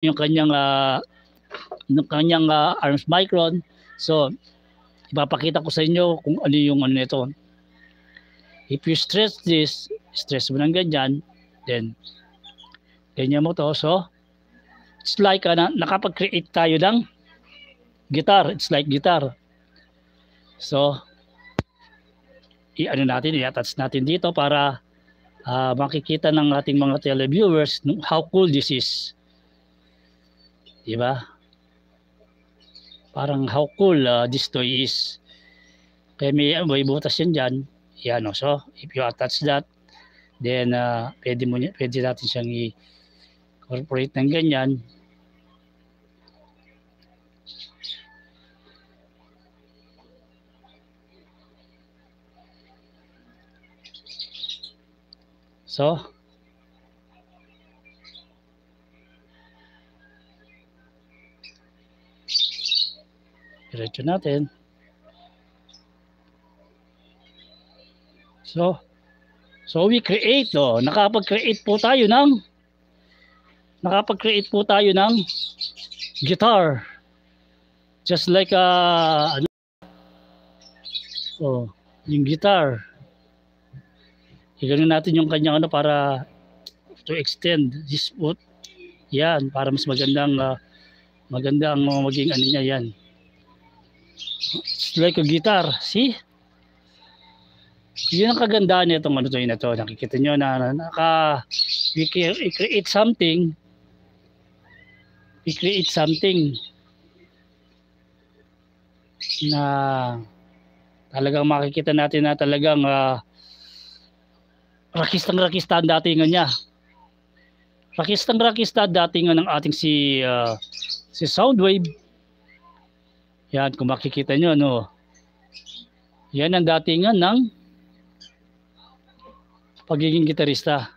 yung kanyang arms micron. So ipapakita ko sa inyo kung ano yung ano nito. If you stress mo ng ganyan, then ganyan mo to. So it's like nakapag-create tayo ng guitar. It's like guitar. So i-ano natin, i-attach natin dito para makikita ng ating mga televiewers how cool this is. Diba? Parang how cool this toy is. Kaya may butas yan dyan. Yan o. So, if you attach that, then pwede natin siyang i-incorporate ng ganyan. So, diretso natin. So we create, nakapag-create po tayo ng guitar. Just like yung guitar. Igano natin yung kanyang para to extend this foot. Yan, para mas magandang maging ano niya yan. It's like a guitar, see? Yun ang kagandahan nitong ano to yun na to. Nakikita nyo na we create something. Na talagang makikita natin na talagang rakista ang datingan niya. Rakista datingan ng ating si Soundwave. Yan, kung makikita nyo, no. Yan ang datingan ng pagiging gitarista.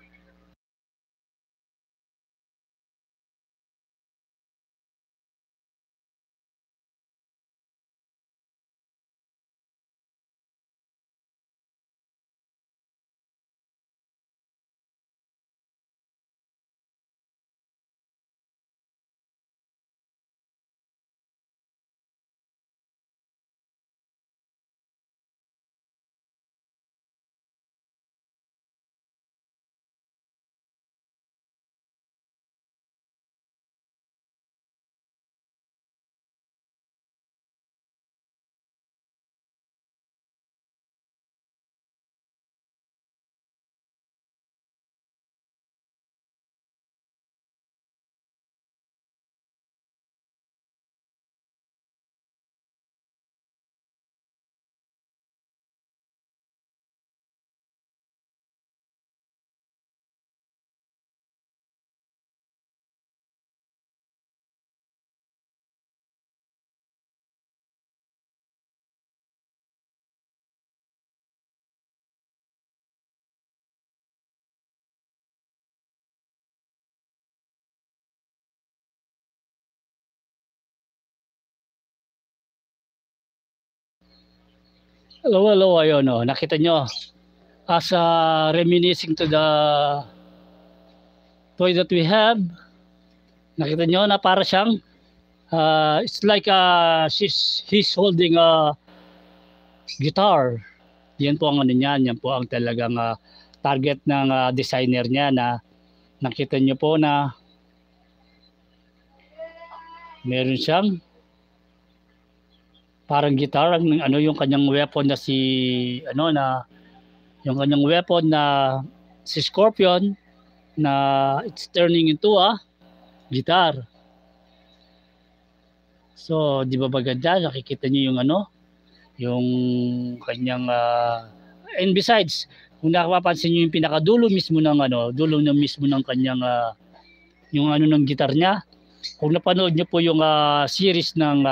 Hello, ayun, no. Nakita nyo, as reminiscing to the toy that we have, nakita nyo na para siyang it's like he's holding a guitar. Yan po ang ano niyan, yan po ang talagang target ng designer niya na nakita nyo po na meron siyang parang guitar, yung kanyang weapon na yung kanyang weapon na si Scorpion na it's turning into a guitar. So, di ba maganda? Nakikita niyo yung yung kanyang and besides, kung nakapapansin niyo yung pinakadulo mismo ng dulo mismo ng kanyang yung ng guitar niya. Kung napanood niyo po yung series ng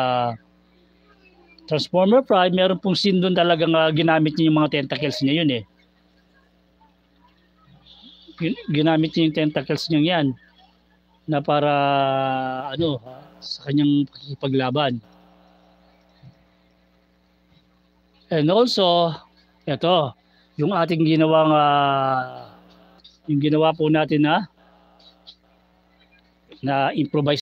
Transformer Prime, meron pong scene doon talagang ginamit niya yung mga tentacles niya yun eh. Ginamit niya yung tentacles niya yan na para sa kanyang pakikipaglaban. And also, ito, yung ating ginawang yung ginawa po natin na improvise